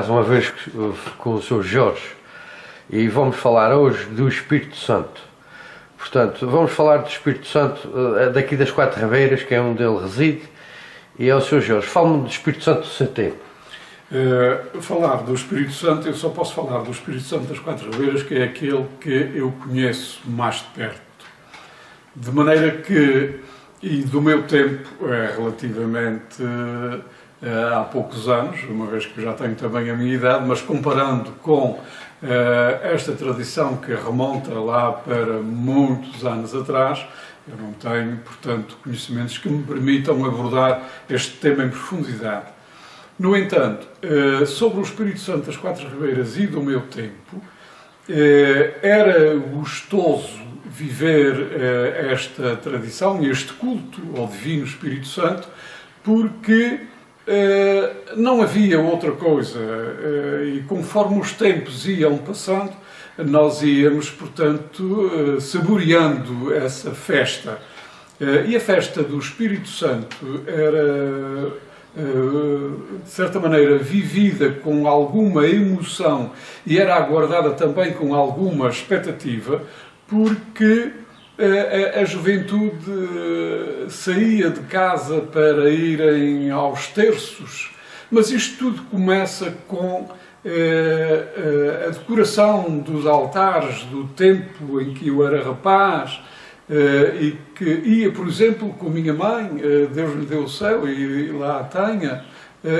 mais uma vez com o Sr. Jorge e vamos falar hoje do Espírito Santo. Portanto, vamos falar do Espírito Santo daqui das Quatro Ribeiras, que é onde ele reside, e é o Sr. Jorge. Fale-me do Espírito Santo do seu tempo. Falar do Espírito Santo, eu só posso falar do Espírito Santo das Quatro Ribeiras, que é aquele que eu conheço mais de perto. De maneira que, e do meu tempo, é relativamente há poucos anos, uma vez que eu já tenho também a minha idade, mas comparando com esta tradição que remonta lá para muitos anos atrás, eu não tenho, portanto, conhecimentos que me permitam abordar este tema em profundidade. No entanto, sobre o Espírito Santo das Quatro Ribeiras e do meu tempo, era gostoso viver esta tradição, este culto ao Divino Espírito Santo, porque não havia outra coisa, e conforme os tempos iam passando, nós íamos, portanto, saboreando essa festa. E a festa do Espírito Santo era, de certa maneira, vivida com alguma emoção e era aguardada também com alguma expectativa, porque a juventude saía de casa para irem aos terços, mas isto tudo começa com a decoração dos altares do tempo em que eu era rapaz e que ia, por exemplo, com a minha mãe, Deus lhe deu o céu e lá a tenha,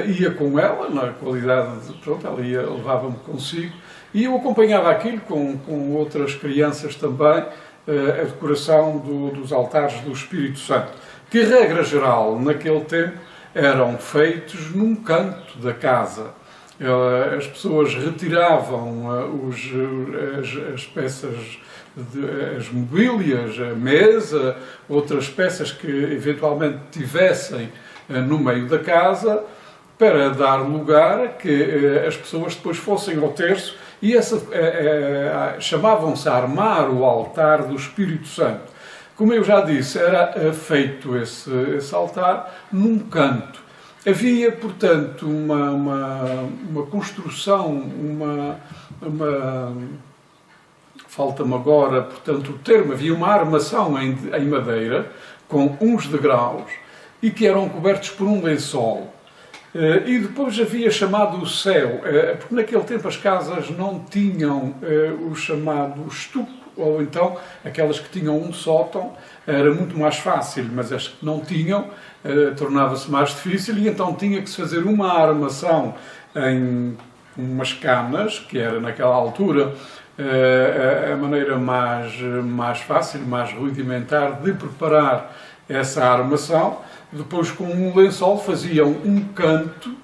ia com ela, na qualidade de, pronto, ela levava-me consigo, e eu acompanhava aquilo com outras crianças também, a decoração dos altares do Espírito Santo, que, regra geral, naquele tempo, eram feitos num canto da casa. As pessoas retiravam as peças, as mobílias, a mesa, outras peças que eventualmente tivessem no meio da casa, para dar lugar a que as pessoas depois fossem ao terço e chamavam-se a armar o altar do Espírito Santo. Como eu já disse, era feito esse altar num canto. Havia, portanto, uma construção, falta-me agora, portanto, o termo, havia uma armação em madeira, com uns degraus, e que eram cobertos por um lençol. E depois havia chamado o céu, porque naquele tempo as casas não tinham o chamado estuco, ou então aquelas que tinham um sótão, era muito mais fácil, mas as que não tinham, tornava-se mais difícil, e então tinha que se fazer uma armação em umas canas, que era naquela altura a maneira mais fácil, mais rudimentar de preparar essa armação. Depois, com um lençol, faziam um canto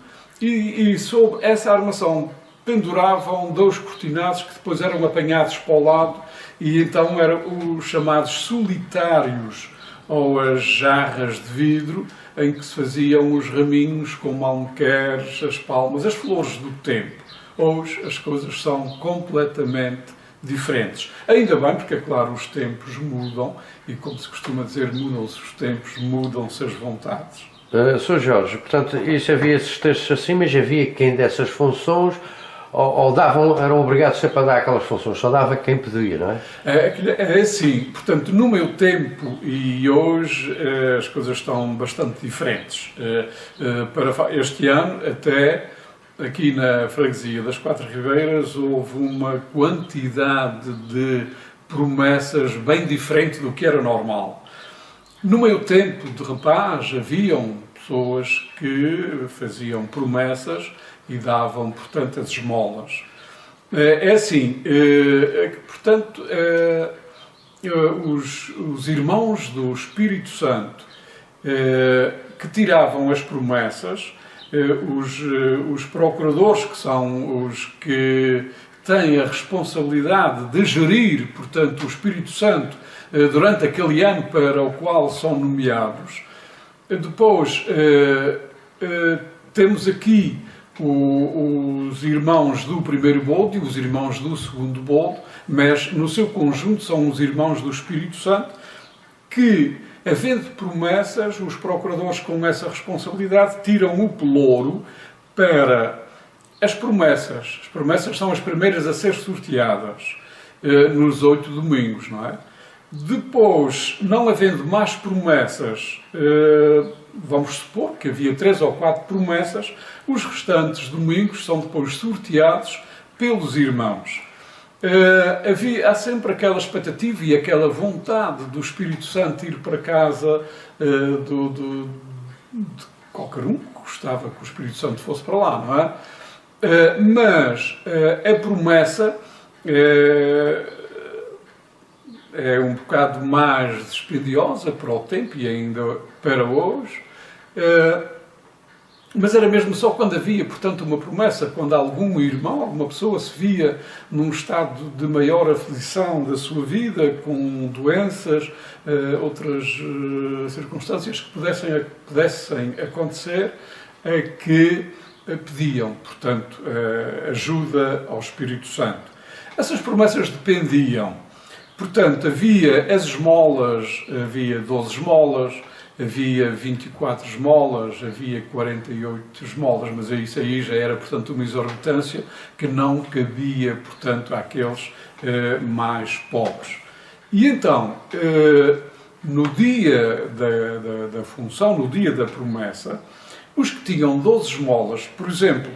e sob essa armação penduravam 2 cortinados que depois eram apanhados para o lado, e então eram os chamados solitários, ou as jarras de vidro, em que se faziam os raminhos como almequeres, as palmas, as flores do tempo. Hoje as coisas são completamente diferentes. Ainda bem, porque, é claro, os tempos mudam e, como se costuma dizer, mudam-se os tempos, mudam-se as vontades. Sr. Jorge, portanto, isso havia esses textos assim, mas havia quem dessas funções, ou eram obrigados sempre a dar aquelas funções, só dava quem pedia, não é? É assim, portanto, no meu tempo e hoje as coisas estão bastante diferentes. Para este ano, até aqui na freguesia das Quatro Ribeiras, houve uma quantidade de promessas bem diferente do que era normal. No meu tempo de rapaz, haviam pessoas que faziam promessas e davam, portanto, as esmolas. É assim, portanto, os irmãos do Espírito Santo que tiravam as promessas, os procuradores, que são os que têm a responsabilidade de gerir, portanto, o Espírito Santo durante aquele ano para o qual são nomeados. Depois, temos aqui os irmãos do primeiro boldo e os irmãos do segundo boldo, mas no seu conjunto são os irmãos do Espírito Santo que, havendo promessas, os procuradores com essa responsabilidade tiram o pelouro para as promessas. As promessas são as primeiras a ser sorteadas nos 8 domingos, não é? Depois, não havendo mais promessas, vamos supor que havia 3 ou 4 promessas, os restantes domingos são depois sorteados pelos irmãos. Há sempre aquela expectativa e aquela vontade do Espírito Santo ir para casa de qualquer um que gostava que o Espírito Santo fosse para lá, não é? Mas a promessa é um bocado mais dispendiosa para o tempo e ainda para hoje, mas era mesmo só quando havia, portanto, uma promessa, quando algum irmão, alguma pessoa se via num estado de maior aflição da sua vida, com doenças, outras circunstâncias que pudessem acontecer, que pediam, portanto, ajuda ao Espírito Santo. Essas promessas dependiam. Portanto, havia as esmolas, havia 12 esmolas, havia 24 esmolas, havia 48 esmolas, mas isso aí já era, portanto, uma exorbitância que não cabia, portanto, àqueles mais pobres. E então, no dia da função, no dia da promessa, os que tinham 12 esmolas, por exemplo,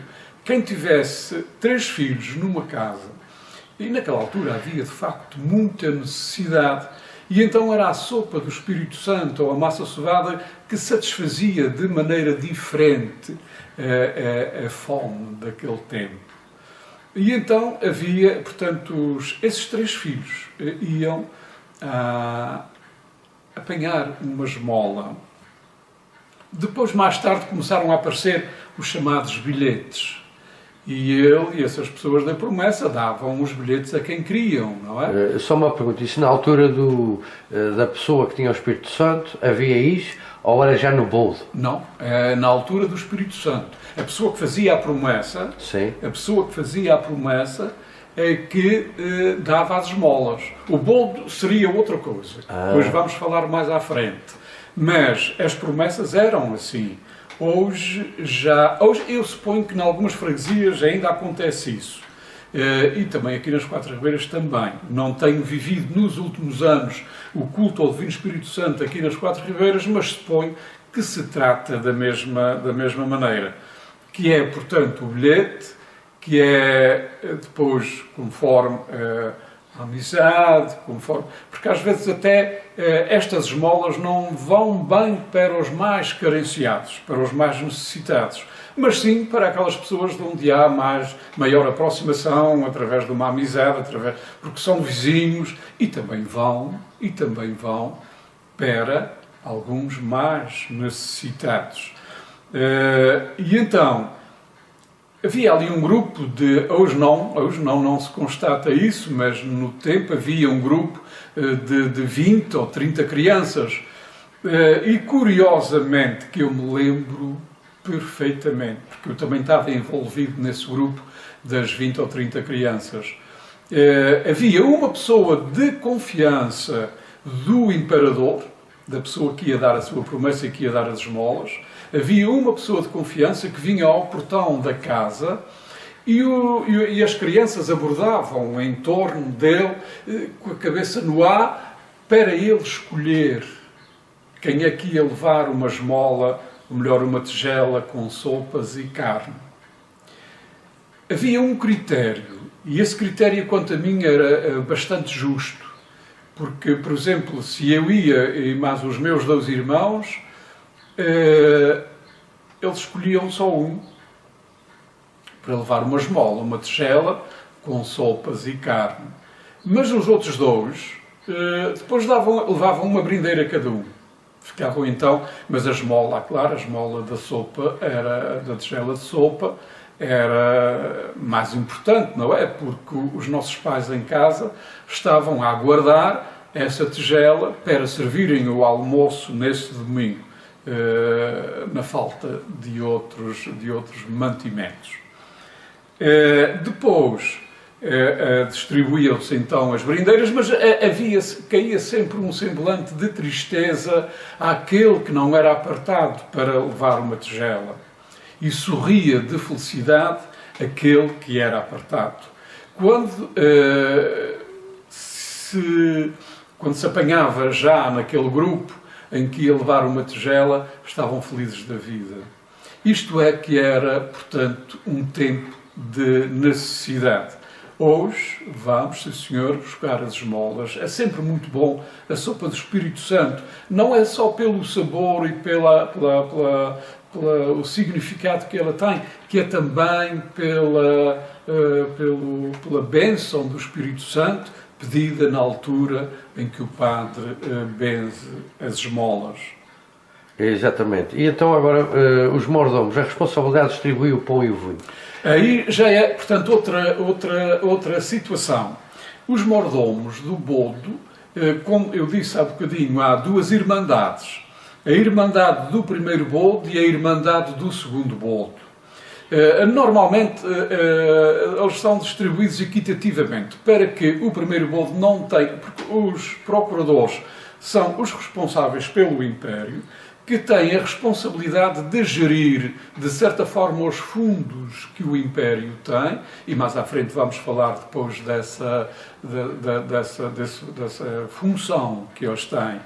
quem tivesse 3 filhos numa casa, e naquela altura havia, de facto, muita necessidade, e então era a sopa do Espírito Santo ou a massa sovada que satisfazia de maneira diferente a fome daquele tempo. E então havia, portanto, esses 3 filhos iam apanhar uma esmola. Depois, mais tarde, começaram a aparecer os chamados bilhetes. E ele e essas pessoas da promessa davam os bilhetes a quem queriam, não é? Só uma pergunta, isso na altura da pessoa que tinha o Espírito Santo, havia isso ou era já no boldo? Não, na altura do Espírito Santo. A pessoa que fazia a promessa, Sim. a pessoa que fazia a promessa é que dava as esmolas. O boldo seria outra coisa, depois vamos falar mais à frente. Mas as promessas eram assim. Hoje eu suponho que em algumas freguesias ainda acontece isso. E também aqui nas Quatro Ribeiras também. Não tenho vivido nos últimos anos o culto ao Divino Espírito Santo aqui nas Quatro Ribeiras, mas suponho que se trata da mesma maneira. Que é, portanto, o bilhete, que é depois, conforme a amizade, porque às vezes até estas esmolas não vão bem para os mais carenciados, para os mais necessitados, mas sim para aquelas pessoas de onde há maior aproximação, através de uma amizade, porque são vizinhos e também vão para alguns mais necessitados. E então, havia ali um grupo hoje não se constata isso, mas no tempo havia um grupo de 20 ou 30 crianças. E curiosamente, que eu me lembro perfeitamente, porque eu também estava envolvido nesse grupo das 20 ou 30 crianças, havia uma pessoa de confiança do imperador, da pessoa que ia dar a sua promessa e que ia dar as esmolas. Havia uma pessoa de confiança que vinha ao portão da casa e as crianças abordavam em torno dele, com a cabeça no ar, para ele escolher quem é que ia levar uma esmola, ou melhor, uma tigela com sopas e carne. Havia um critério, e esse critério, quanto a mim, era bastante justo, porque, por exemplo, se eu ia e mais os meus 2 irmãos, eles escolhiam só um para levar uma esmola, uma tigela com sopas e carne. Mas os outros 2 depois levavam uma brindeira cada um. Ficavam então, mas a esmola, claro, a esmola da sopa, da tigela de sopa, era mais importante, não é? Porque os nossos pais em casa estavam a aguardar essa tigela para servirem o almoço nesse domingo, na falta de outros mantimentos. Depois distribuíam-se então as brindeiras, mas caía sempre um semblante de tristeza àquele que não era apartado para levar uma tigela. E sorria de felicidade aquele que era apartado. Quando se apanhava já naquele grupo em que ia levar uma tigela, estavam felizes da vida. Isto é que era, portanto, um tempo de necessidade. Hoje vamos, sim senhor, buscar as esmolas. É sempre muito bom a sopa do Espírito Santo. Não é só pelo sabor e pelo significado que ela tem, que é também pela bênção do Espírito Santo, pedida na altura em que o padre benze as esmolas. Exatamente. E então agora, os mordomos, a responsabilidade de distribuir o pão e o vinho. Aí já é, portanto, outra situação. Os mordomos do boldo, como eu disse há bocadinho, há duas irmandades. A irmandade do primeiro boldo e a irmandade do segundo boldo. Normalmente, eles são distribuídos equitativamente, para que o primeiro boldo não tenha... Porque os procuradores são os responsáveis pelo Império, que têm a responsabilidade de gerir, de certa forma, os fundos que o Império tem, e mais à frente vamos falar depois dessa função que eles têm.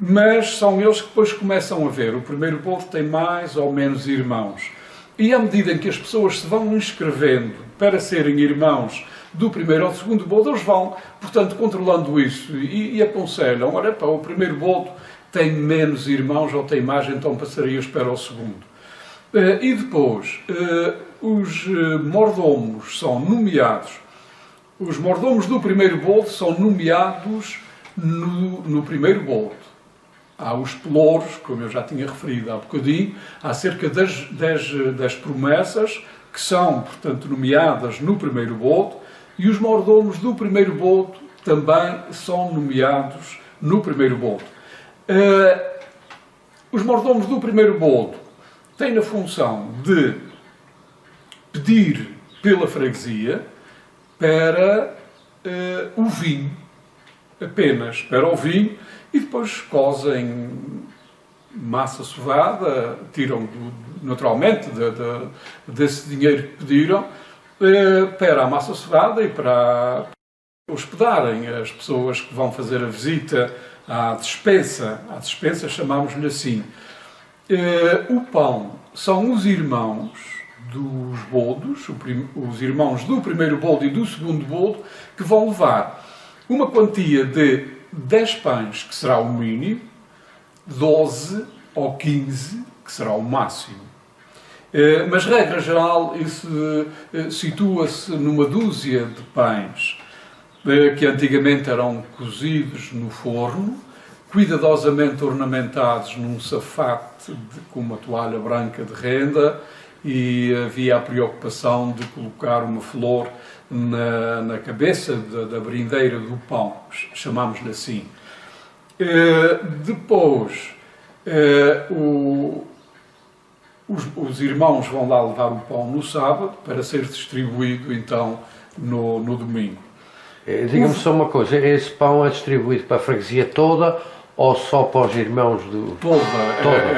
Mas são eles que depois começam a ver. O primeiro boldo tem mais ou menos irmãos. E à medida em que as pessoas se vão inscrevendo para serem irmãos do primeiro ao segundo boldo, eles vão, portanto, controlando isso e aconselham, olha, pá, o primeiro boldo tem menos irmãos ou tem mais, então passarias para o segundo. E depois, os mordomos são nomeados, os mordomos do primeiro boldo são nomeados no primeiro boldo. Há os pelouros, como eu já tinha referido há bocadinho, há cerca das promessas que são, portanto, nomeadas no primeiro boldo, e os mordomos do primeiro boldo também são nomeados no primeiro boldo. Os mordomos do primeiro boldo têm a função de pedir pela freguesia para o vinho, apenas para o vinho, e depois cozem massa sovada, tiram naturalmente desse dinheiro que pediram para a massa sovada e para hospedarem as pessoas que vão fazer a visita à despensa. À despensa chamamos-lhe assim. O pão são os irmãos dos boldos, os irmãos do primeiro boldo e do segundo boldo, que vão levar uma quantia de 10 pães, que será o mínimo, 12 ou 15, que será o máximo. Mas, regra geral, isso situa-se numa dúzia de pães, que antigamente eram cozidos no forno, cuidadosamente ornamentados num safate com uma toalha branca de renda, e havia a preocupação de colocar uma flor na cabeça da brindeira do pão, chamámos-lhe assim. Depois, os irmãos vão lá levar o pão no sábado para ser distribuído então no domingo. Diga-me só uma coisa, esse pão é distribuído para a freguesia toda ou só para os irmãos do... Toda.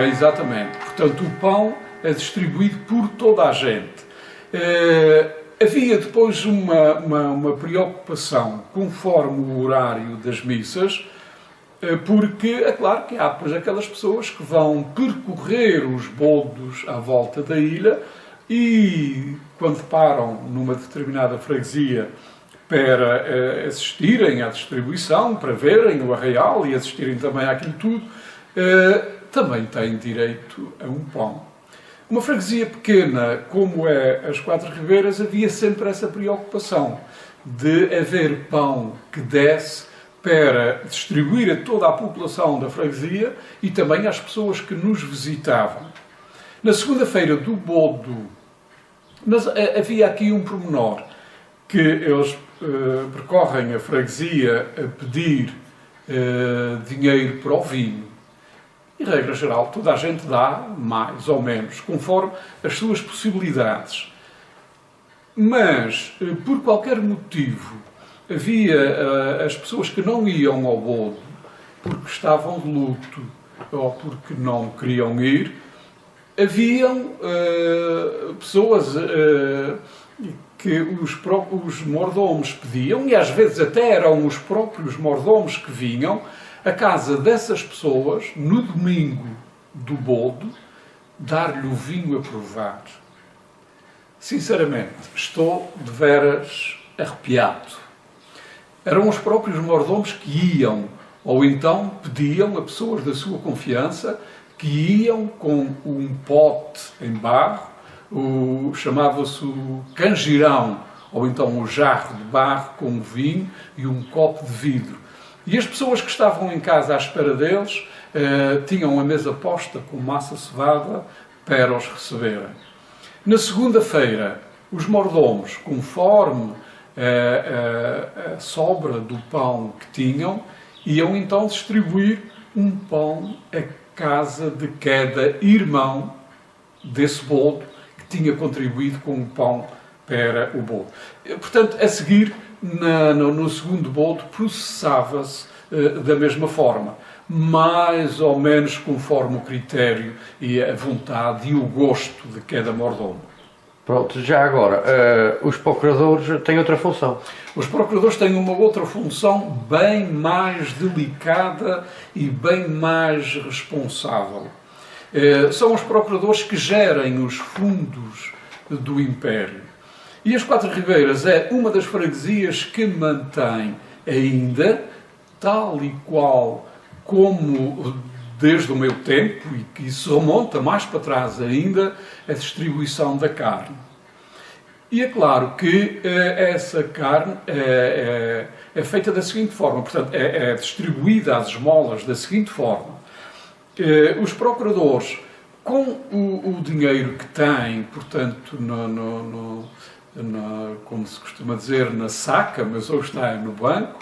Exatamente. Portanto, o pão é distribuído por toda a gente. Havia depois uma preocupação conforme o horário das missas, porque é claro que há depois aquelas pessoas que vão percorrer os boldos à volta da ilha e quando param numa determinada freguesia para assistirem à distribuição, para verem o arraial e assistirem também àquilo tudo, também têm direito a um pão. Uma freguesia pequena, como é as Quatro Ribeiras, havia sempre essa preocupação de haver pão que desse para distribuir a toda a população da freguesia e também às pessoas que nos visitavam. Na segunda-feira do boldo, havia aqui um pormenor, que eles percorrem a freguesia a pedir dinheiro para o vinho. E, regra geral, toda a gente dá, mais ou menos, conforme as suas possibilidades. Mas, por qualquer motivo, havia as pessoas que não iam ao boldo porque estavam de luto ou porque não queriam ir. Haviam pessoas que os mordomos pediam, e às vezes até eram os próprios mordomos que vinham à casa dessas pessoas, no domingo do boldo, dar-lhe o vinho a provar. Sinceramente, estou de veras arrepiado. Eram os próprios mordomos que iam, ou então pediam a pessoas da sua confiança, que iam com um pote em barro, chamava-se o canjirão, ou então o jarro de barro com o vinho e um copo de vidro. E as pessoas que estavam em casa à espera deles tinham a mesa posta com massa cevada para os receberem. Na segunda-feira, os mordomos, conforme a sobra do pão que tinham, iam então distribuir um pão a casa de cada irmão desse boldo que tinha contribuído com o pão para o boldo. Portanto, a seguir, no segundo boldo, processava-se da mesma forma, mais ou menos conforme o critério e a vontade e o gosto de cada mordomo. Pronto, já agora, os procuradores têm outra função. Os procuradores têm uma outra função bem mais delicada e bem mais responsável. São os procuradores que gerem os fundos do Império. E as Quatro Ribeiras é uma das freguesias que mantém ainda, tal e qual como desde o meu tempo, e que se remonta mais para trás ainda, a distribuição da carne. E é claro que essa carne é feita da seguinte forma, portanto, é distribuída às esmolas da seguinte forma. Os procuradores, com o dinheiro que têm, portanto, como se costuma dizer, na saca, mas hoje está no banco,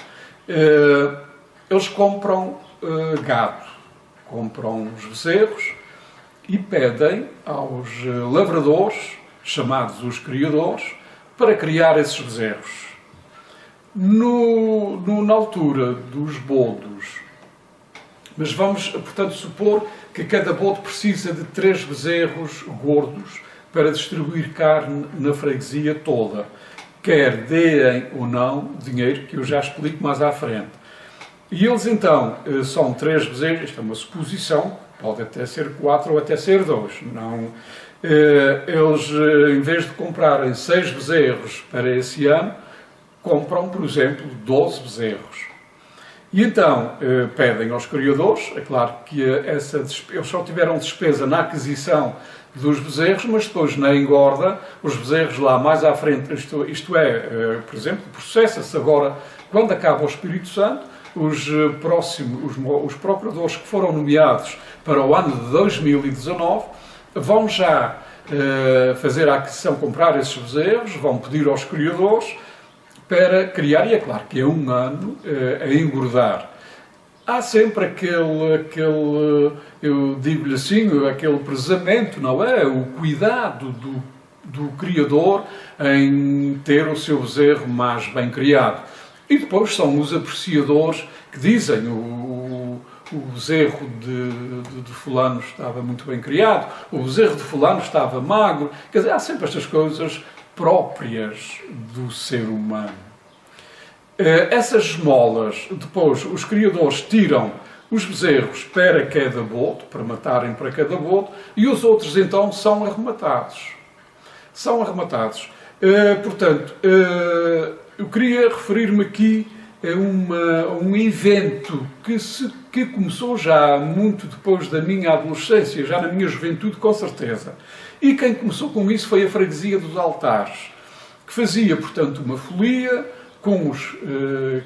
eles compram gado, compram os bezerros e pedem aos lavradores, chamados os criadores, para criar esses bezerros. Na altura dos boldos, mas vamos, portanto, supor que cada boldo precisa de 3 bezerros gordos para distribuir carne na freguesia toda, quer deem ou não dinheiro, que eu já explico mais à frente. E eles então, são 3 bezerros, isto é uma suposição, pode até ser 4 ou até ser 2. Não, eles, em vez de comprarem 6 bezerros para esse ano, compram, por exemplo, 12 bezerros. E então, pedem aos criadores, é claro que eles só tiveram despesa na aquisição dos bezerros, mas depois na engorda, os bezerros lá mais à frente, isto é, por exemplo, processa-se agora, quando acaba o Espírito Santo, os procuradores que foram nomeados para o ano de 2019 vão já fazer a aquisição, comprar esses bezerros, vão pedir aos criadores para criar, e é claro que é um ano a engordar. Há sempre eu digo-lhe assim, aquele prezamento, não é? O cuidado do criador em ter o seu bezerro mais bem criado. E depois são os apreciadores que dizem o bezerro de fulano estava muito bem criado, o bezerro de fulano estava magro. Quer dizer, há sempre estas coisas próprias do ser humano. Essas esmolas, depois os criadores tiram os bezerros para cada bodo, para matarem para cada bodo, e os outros então são arrematados. São arrematados. Portanto, eu queria referir-me aqui a um evento que começou já muito depois da minha adolescência, já na minha juventude, com certeza. E quem começou com isso foi a freguesia dos Altares, que fazia, portanto, uma folia com os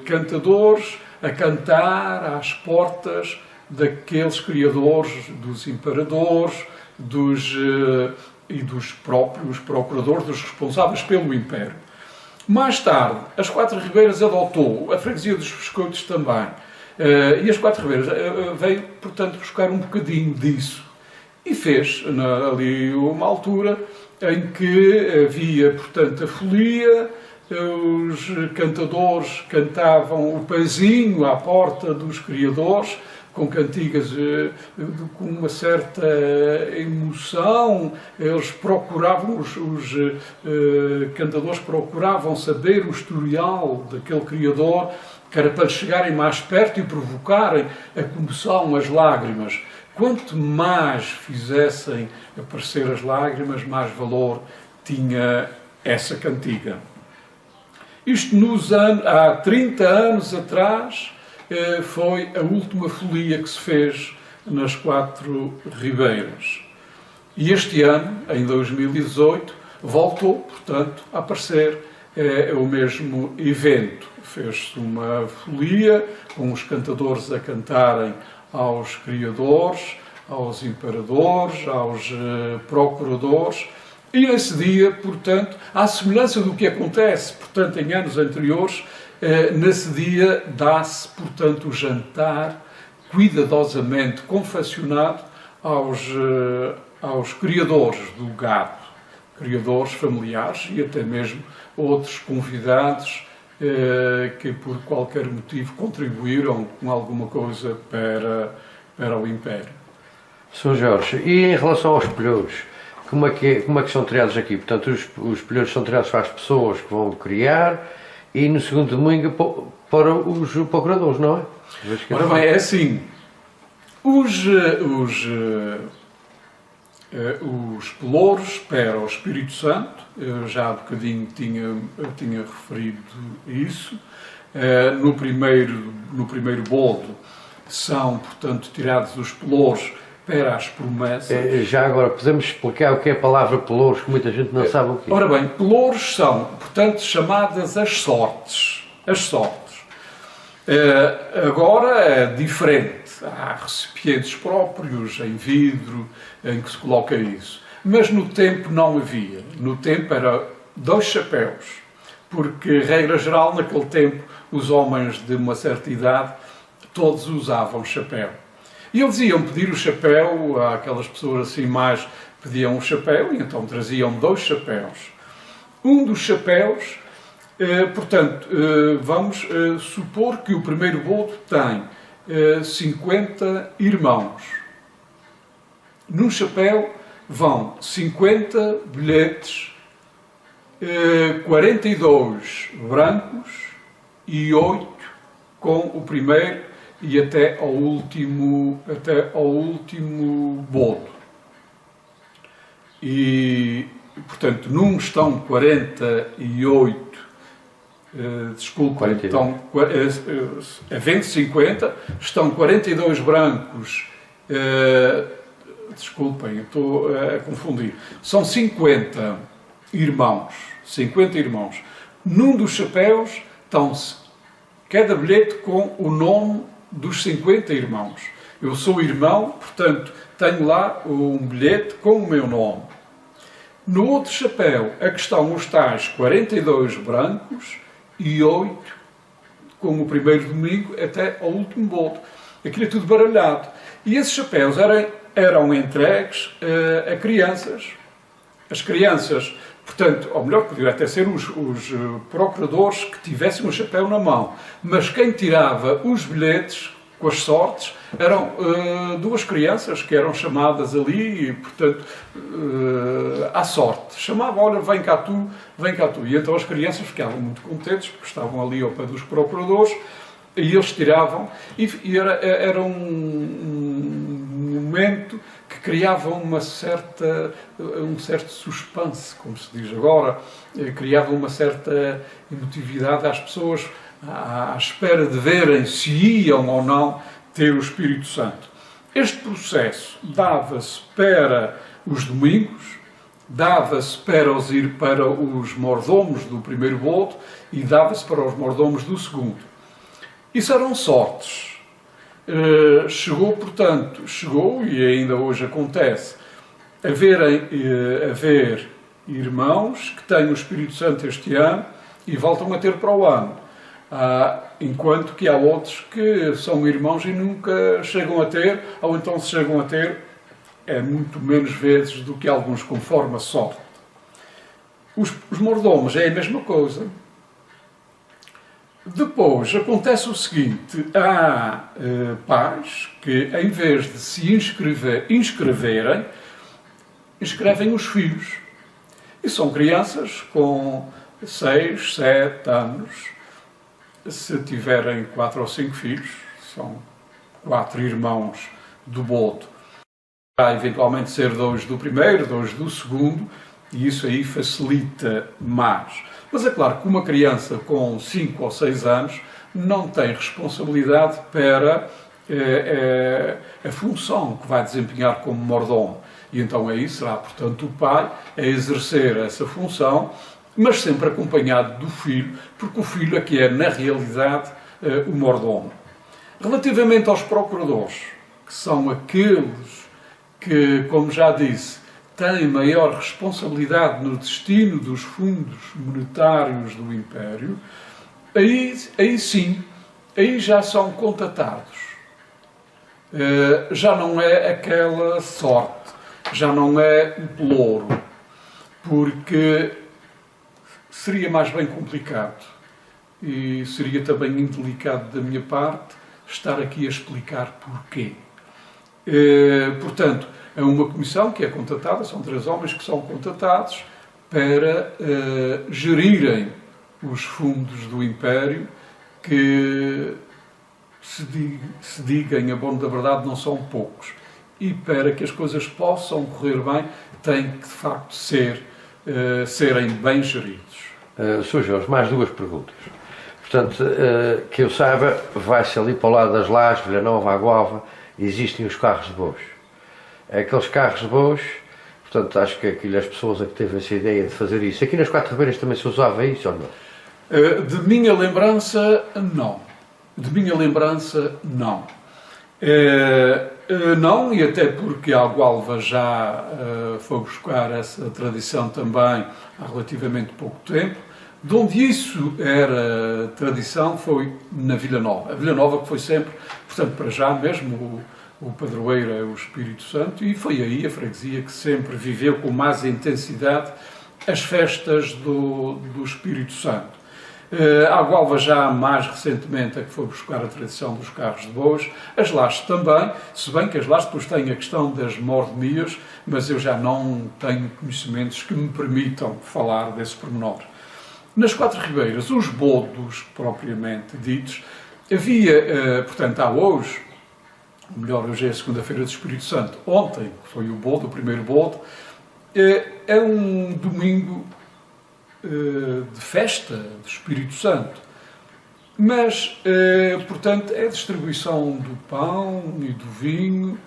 cantadores a cantar às portas daqueles criadores, dos imperadores, e dos próprios procuradores, dos responsáveis pelo Império. Mais tarde, as Quatro Ribeiras adotou, a freguesia dos Biscoitos também, e as Quatro Ribeiras veio, portanto, buscar um bocadinho disso. E fez ali uma altura em que havia, portanto, a folia, os cantadores cantavam o pezinho à porta dos criadores, com cantigas com uma certa emoção. Eles procuravam, os cantadores procuravam saber o historial daquele Criador, que era para chegarem mais perto e provocarem a comoção, as lágrimas. Quanto mais fizessem aparecer as lágrimas, mais valor tinha essa cantiga. Isto há 30 anos atrás, foi a última folia que se fez nas Quatro Ribeiras. E este ano, em 2018, voltou, portanto, a aparecer o mesmo evento. Fez-se uma folia com os cantadores a cantarem aos criadores, aos imperadores, aos procuradores. E nesse dia, portanto, à semelhança do que acontece, portanto, em anos anteriores, nesse dia dá-se, portanto, o jantar cuidadosamente confeccionado aos criadores do gado, criadores familiares e até mesmo outros convidados que por qualquer motivo contribuíram com alguma coisa para o Império. Sr. Jorge, e em relação aos pelhouros, como é que são triados aqui? Portanto, os pelhouros são triados para as pessoas que vão criar e no segundo domingo para os procuradores, não é? Ora bem, é assim, os pelouros para o Espírito Santo, eu já há bocadinho tinha referido isso, no primeiro boldo são, portanto, tirados os pelouros para as promessas. Já agora, podemos explicar o que é a palavra pelouros, que muita gente não sabe o que é. Ora bem, pelouros são, portanto, chamadas as sortes. As sortes. Agora é diferente. Há recipientes próprios, em vidro, em que se coloca isso. Mas no tempo não havia. No tempo era 2 chapéus. Porque, regra geral, naquele tempo, os homens de uma certa idade, todos usavam chapéu. E eles iam pedir o chapéu, aquelas pessoas assim mais pediam o chapéu, e então traziam 2 chapéus. Um dos chapéus, portanto, vamos supor que o primeiro boldo tem 50 irmãos. Num chapéu vão 50 bilhetes, 42 brancos e 8 com o primeiro e até ao último boldo. E, portanto, num estão 48, então, havendo 50, estão 42 brancos, desculpem, estou a confundir, são 50 irmãos. Num dos chapéus estão cada bilhete com o nome dos 50 irmãos. Eu sou irmão, portanto, tenho lá um bilhete com o meu nome. No outro chapéu, a que estão os tais 42 brancos e 8, com o primeiro domingo até ao último boldo. Aquilo é tudo baralhado. E esses chapéus eram entregues a crianças. As crianças, portanto, ou melhor, podiam até ser os procuradores que tivessem o chapéu na mão. Mas quem tirava os bilhetes com as sortes eram 2 crianças que eram chamadas ali, e, portanto, à sorte. Chamavam, olha, vem cá tu. E então as crianças ficavam muito contentes, porque estavam ali ao pé dos procuradores, e eles tiravam, e era um momento que criava um certo suspense, como se diz agora, criava uma certa emotividade às pessoas, à espera de verem se iam ou não ter o Espírito Santo. Este processo dava-se para os domingos, dava-se para os mordomos do primeiro boldo e dava-se para os mordomos do segundo. Isso eram sortes. Chegou, e ainda hoje acontece, haver irmãos que têm o Espírito Santo este ano e voltam a ter para o ano. Enquanto que há outros que são irmãos e nunca chegam a ter, ou então se chegam a ter, é muito menos vezes do que alguns, conforme a sorte. Os mordomos é a mesma coisa. Depois acontece o seguinte, há pais que, em vez de se inscreverem, inscrevem os filhos. E são crianças com 6, 7 anos, se tiverem 4 ou 5 filhos, são 4 irmãos do bodo. Vai eventualmente ser 2 do primeiro, 2 do segundo, e isso aí facilita mais. Mas é claro que uma criança com 5 ou 6 anos não tem responsabilidade para a função que vai desempenhar como mordomo. E então aí será, portanto, o pai a exercer essa função, mas sempre acompanhado do filho, porque o filho é que é, na realidade, o mordomo. Relativamente aos procuradores, que são aqueles que, como já disse, têm maior responsabilidade no destino dos fundos monetários do Império, aí sim, aí já são contatados. Já não é aquela sorte, já não é o pelouro, porque seria mais bem complicado e seria também indelicado da minha parte estar aqui a explicar porquê. Portanto, é uma comissão que é contatada, são 3 homens que são contatados para gerirem os fundos do Império, que, se digam a bom da verdade, não são poucos. E para que as coisas possam correr bem, têm que, de facto, serem bem geridos. Sr. Jorge, mais 2 perguntas. Portanto, que eu saiba, vai-se ali para o lado das Lajes, Vila Nova, Agualva, existem os carros de bois. Aqueles carros de bois, portanto, acho que as pessoas a que teve essa ideia de fazer isso. Aqui nas Quatro Ribeiras também se usava isso ou não? De minha lembrança, não. De minha lembrança, não. Não, e até porque a Agualva já foi buscar essa tradição também há relativamente pouco tempo. De onde isso era tradição foi na Vila Nova. A Vila Nova que foi sempre, portanto, para já mesmo o padroeiro é o Espírito Santo, e foi aí a freguesia que sempre viveu com mais intensidade as festas do Espírito Santo. A Agualva já mais recentemente é que foi buscar a tradição dos carros de bois, as Lajes também, se bem que as Lajes depois têm a questão das mordomias, mas eu já não tenho conhecimentos que me permitam falar desse pormenor. Nas Quatro Ribeiras, os bodos propriamente ditos, havia, portanto, há hoje, hoje é a segunda-feira do Espírito Santo, ontem foi o bodo, o primeiro bodo, é um domingo de festa do Espírito Santo, mas, portanto, é a distribuição do pão e do vinho.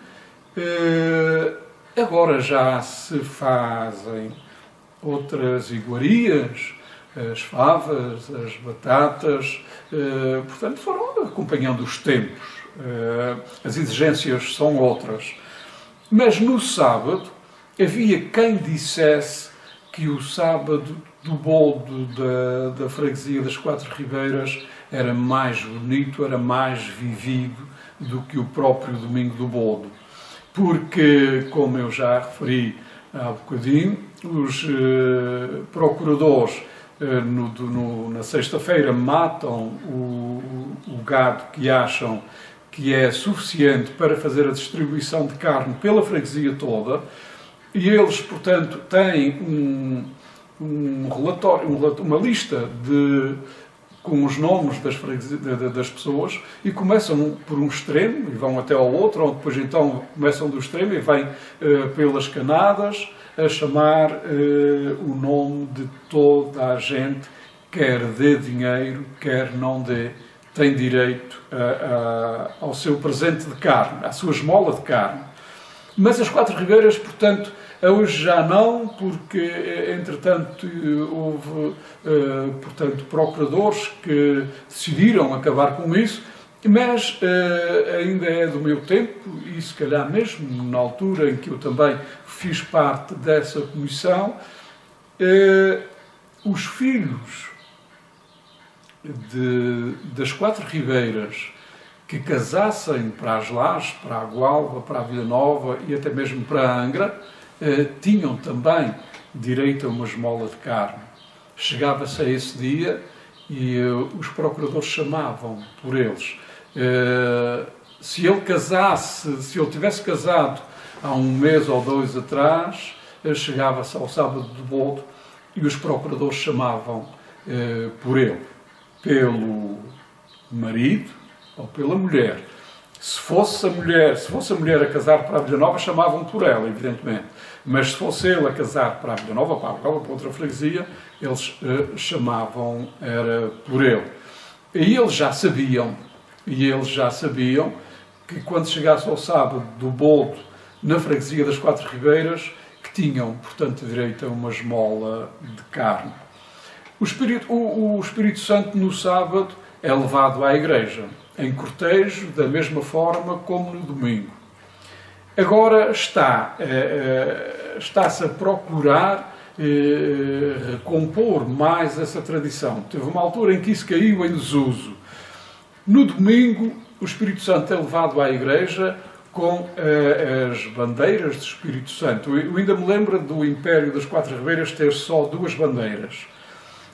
Agora já se fazem outras iguarias, as favas, as batatas, portanto, foram acompanhando os tempos. As exigências são outras. Mas no sábado havia quem dissesse que o sábado do bodo da freguesia das Quatro Ribeiras era mais bonito, era mais vivido do que o próprio domingo do bodo. Porque, como eu já referi há bocadinho, os procuradores na sexta-feira matam o gado que acham que é suficiente para fazer a distribuição de carne pela freguesia toda, e eles, portanto, têm um relatório, uma lista com os nomes das pessoas, e começam por um extremo e vão até ao outro, ou depois então começam do extremo e vêm pelas canadas a chamar o nome de toda a gente, quer dê dinheiro, quer não dê, tem direito ao seu presente de carne, à sua esmola de carne. Mas as Quatro Ribeiras, portanto, hoje já não, porque, entretanto, houve, portanto, procuradores que decidiram acabar com isso, mas ainda é do meu tempo, e se calhar mesmo na altura em que eu também fiz parte dessa comissão, os filhos das Quatro Ribeiras que casassem para as Lajes, para a Agualva, para a Vila Nova e até mesmo para a Angra, tinham também direito a uma esmola de carne. Chegava-se a esse dia e os procuradores chamavam por eles. Se ele tivesse casado há um mês ou dois atrás, chegava-se ao sábado de boldo e os procuradores chamavam por ele, pelo marido ou pela mulher. Se fosse a mulher a casar para a Vila Nova, chamavam por ela, evidentemente. Mas se fosse ele a casar para a Vila Nova, para outra freguesia, eles chamavam era por ele. E eles já sabiam que quando chegasse ao sábado do boldo na freguesia das Quatro Ribeiras, que tinham, portanto, direito a uma esmola de carne. O Espírito Santo no sábado é levado à igreja, em cortejo, da mesma forma como no domingo. Agora está-se a procurar recompor mais essa tradição. Teve uma altura em que isso caiu em desuso. No domingo, o Espírito Santo é levado à igreja com as bandeiras do Espírito Santo. Eu ainda me lembro do Império das Quatro Ribeiras ter só duas bandeiras.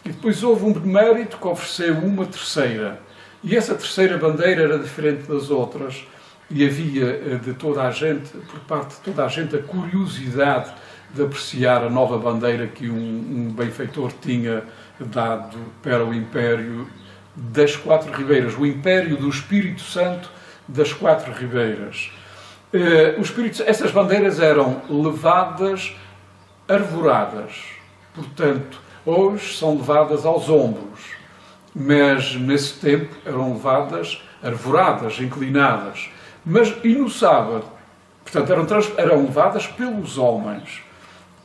E depois houve um benemérito que ofereceu uma terceira. E essa terceira bandeira era diferente das outras. E havia de toda a gente, por parte de toda a gente, a curiosidade de apreciar a nova bandeira que um benfeitor tinha dado para o Império das Quatro Ribeiras, o Império do Espírito Santo das Quatro Ribeiras. Essas bandeiras eram levadas arvoradas, portanto, hoje são levadas aos ombros, mas nesse tempo eram levadas arvoradas, inclinadas. E no sábado, portanto, eram levadas pelos homens.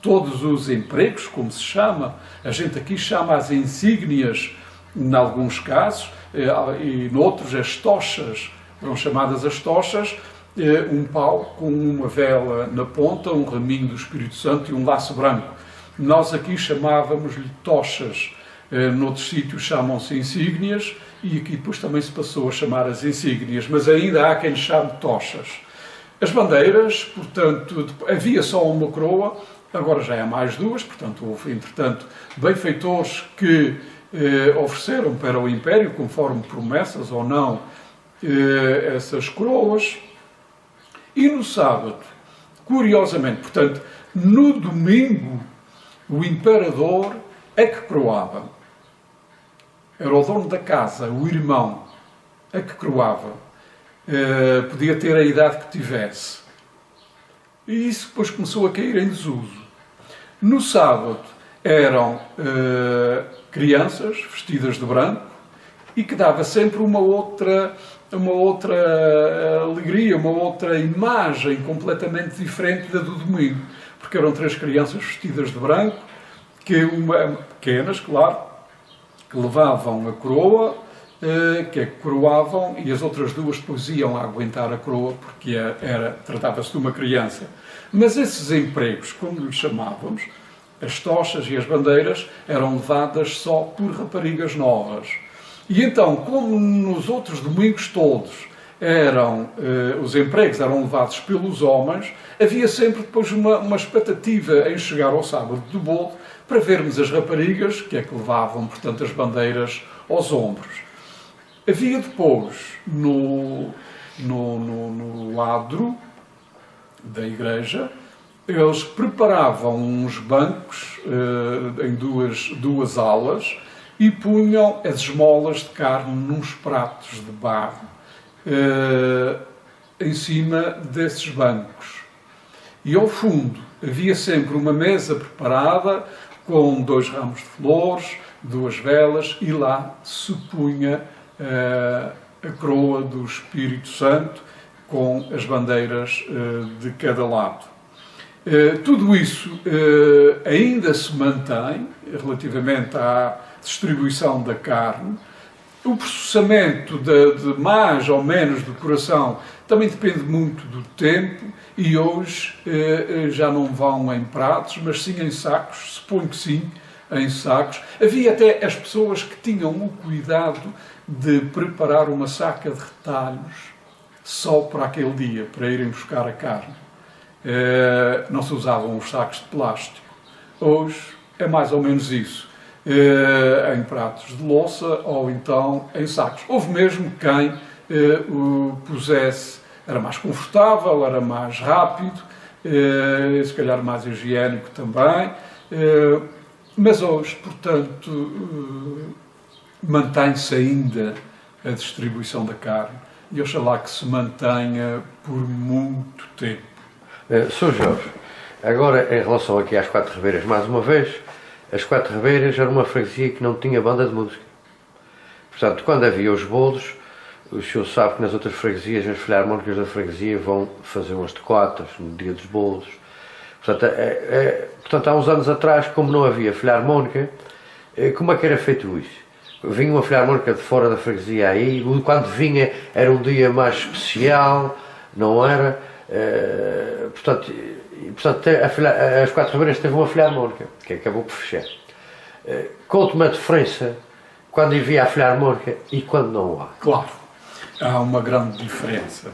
Todos os empregos, como se chama, a gente aqui chama as insígnias, em alguns casos, e noutros as tochas, eram chamadas as tochas, um pau com uma vela na ponta, um raminho do Espírito Santo e um laço branco. Nós aqui chamávamos-lhe tochas, noutros sítios chamam-se insígnias, e aqui depois também se passou a chamar as insígnias, mas ainda há quem lhe chame tochas. As bandeiras, portanto, havia só uma coroa, agora já há mais duas, portanto, houve, entretanto, benfeitores que ofereceram para o Império, conforme promessas ou não, essas coroas. E no sábado, curiosamente, portanto, no domingo, o imperador é que coroava. Era o dono da casa, o irmão, a que coroava. Podia ter a idade que tivesse. E isso depois começou a cair em desuso. No sábado eram crianças vestidas de branco e que dava sempre uma outra alegria, uma outra imagem completamente diferente da do domingo. Porque eram três crianças vestidas de branco, pequenas, claro, que levavam a coroa, que coroavam, e as outras duas depois iam aguentar a coroa, porque tratava-se de uma criança. Mas esses empregos, como lhes chamávamos, as tochas e as bandeiras, eram levadas só por raparigas novas. E então, como nos outros domingos todos os empregos eram levados pelos homens, havia sempre depois uma expectativa em chegar ao sábado do boldo para vermos as raparigas, que é que levavam, portanto, as bandeiras aos ombros. Havia depois, no adro da igreja, eles preparavam uns bancos em duas alas e punham as esmolas de carne nos pratos de barro em cima desses bancos. E ao fundo havia sempre uma mesa preparada com 2 ramos de flores, 2 velas, e lá se punha a coroa do Espírito Santo com as bandeiras de cada lado. Tudo isso ainda se mantém relativamente à distribuição da carne. O processamento de mais ou menos decoração também depende muito do tempo, e hoje já não vão em pratos, mas sim em sacos, suponho que sim, em sacos. Havia até as pessoas que tinham o cuidado de preparar uma saca de retalhos só para aquele dia, para irem buscar a carne. Não se usavam os sacos de plástico. Hoje é mais ou menos isso. em pratos de louça ou então em sacos. Houve mesmo quem o pusesse, era mais confortável, era mais rápido, se calhar mais higiênico também, mas hoje, portanto, mantém-se ainda a distribuição da carne e oxalá que se mantenha por muito tempo. Sr. Jorge, agora em relação aqui às Quatro Ribeiras, mais uma vez, as Quatro Ribeiras era uma freguesia que não tinha banda de música. Portanto, quando havia os bolos, o senhor sabe que nas outras freguesias, as filarmónicas da freguesia vão fazer umas tocatas no dia dos bolos. Portanto, há uns anos atrás, como não havia filarmónica, como é que era feito isso? Vinha uma filarmónica de fora da freguesia aí, quando vinha era um dia mais especial, não era? Portanto, as Quatro Ribeiras teve uma filarmónica, que acabou por fechar. Conte-me a diferença quando havia a filarmónica e quando não há. Claro, há uma grande diferença.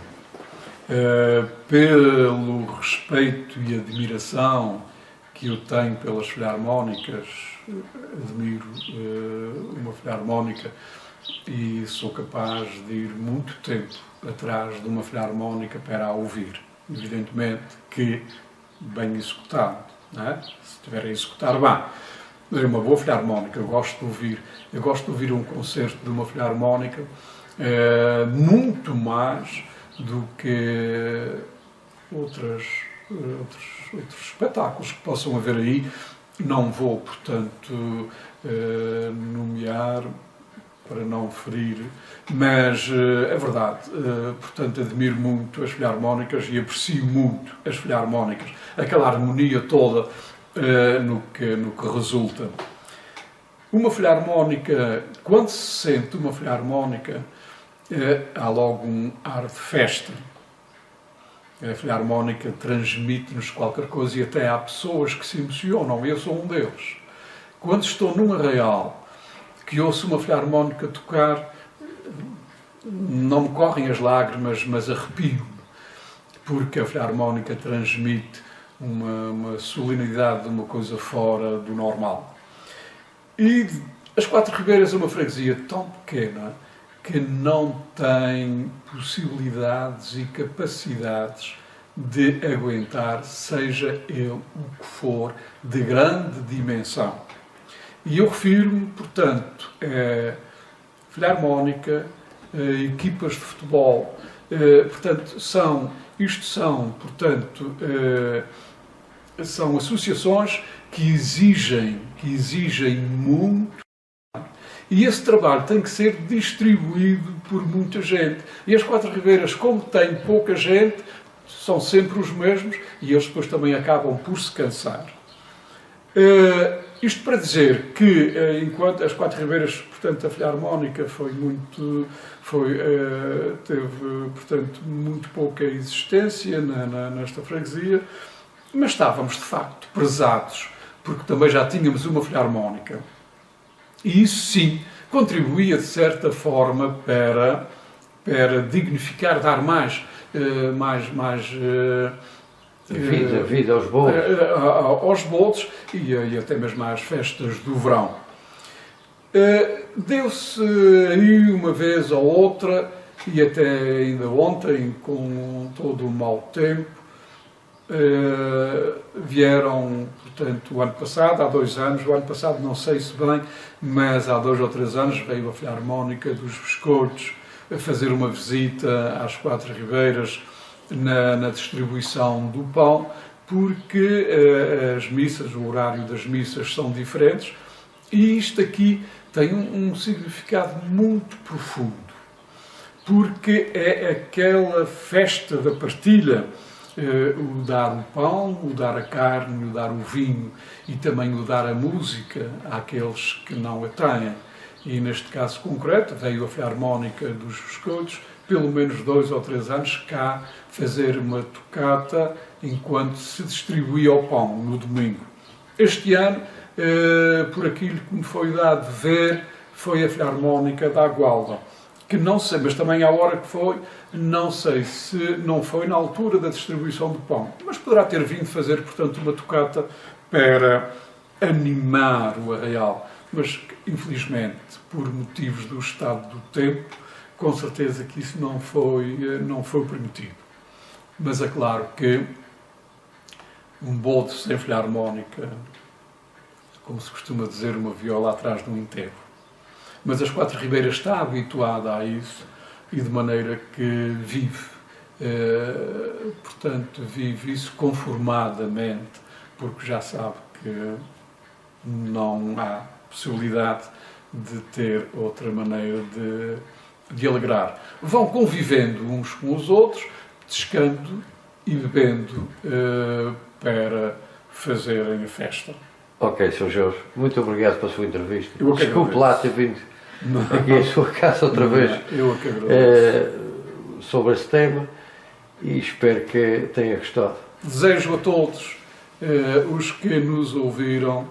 Pelo respeito e admiração que eu tenho pelas filarmónicas, admiro uma filarmónica e sou capaz de ir muito tempo atrás de uma filarmónica para a ouvir. Evidentemente que bem executado, não é? Se estiver a executar bem. É uma boa filarmónica, eu gosto de ouvir um concerto de uma filarmónica muito mais do que outros espetáculos que possam haver aí. Não vou, portanto, nomear para não ferir, mas é verdade, portanto, admiro muito as filarmónicas e aprecio muito as filarmónicas, aquela harmonia toda no que resulta. Uma filarmónica, quando se sente uma filarmónica, há logo um ar de festa. A filarmónica transmite-nos qualquer coisa e até há pessoas que se emocionam, eu sou um deles. Quando estou num arraial que ouço uma filarmónica tocar, não me correm as lágrimas, mas arrepio-me, porque a filarmónica transmite uma solenidade de uma coisa fora do normal. E as Quatro Ribeiras é uma freguesia tão pequena que não tem possibilidades e capacidades de aguentar, seja ele o que for, de grande dimensão. E eu refiro-me, portanto, a filarmónica, a equipas de futebol, portanto, são associações que exigem muito. E esse trabalho tem que ser distribuído por muita gente. E as Quatro Ribeiras, como têm pouca gente, são sempre os mesmos e eles depois também acabam por se cansar. Isto para dizer que, enquanto as Quatro Ribeiras, portanto, a filarmónica teve, portanto, muito pouca existência nesta freguesia, mas estávamos, de facto, prezados, porque também já tínhamos uma filarmónica. E isso, sim, contribuía, de certa forma, para dignificar, dar mais vida aos bolos. Aos bolos e até mesmo às festas do verão. Deu-se aí uma vez ou outra, e até ainda ontem, com todo o mau tempo, vieram, portanto, o ano passado, há 2 anos, o ano passado não sei se bem, mas há 2 ou 3 anos veio a Filarmónica dos Biscoitos a fazer uma visita às Quatro Ribeiras na distribuição do pão, porque as missas, o horário das missas são diferentes, e isto aqui tem um significado muito profundo, porque é aquela festa da partilha, o dar o pão, o dar a carne, o dar o vinho e também o dar a música àqueles que não a têm. E neste caso concreto, veio a Filarmónica dos Biscoitos, pelo menos 2 ou 3 anos, cá fazer uma tocata enquanto se distribuía o pão no domingo. Este ano, por aquilo que me foi dado ver, foi a Filarmónica da Gualda, que não sei, mas também à hora que foi, não sei se não foi na altura da distribuição do pão, mas poderá ter vindo fazer, portanto, uma tocata para animar o arraial. mas infelizmente, por motivos do estado do tempo, com certeza que isso não foi permitido. Mas é claro que um boldo sem filharmónica, como se costuma dizer, uma viola atrás de um enterro. Mas as Quatro Ribeiras está habituada a isso e de maneira que vive. Portanto, vive isso conformadamente, porque já sabe que não há possibilidade de ter outra maneira de alegrar. Vão convivendo uns com os outros, descando e bebendo para fazerem a festa. Ok, Sr. Jorge, muito obrigado pela sua entrevista. Eu que Desculpe agradeço. lá ter vindo aqui à sua casa outra vez Eu que agradeço. sobre esse tema e espero que tenha gostado. Desejo a todos os que nos ouviram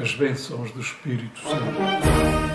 as bênçãos do Espírito Santo.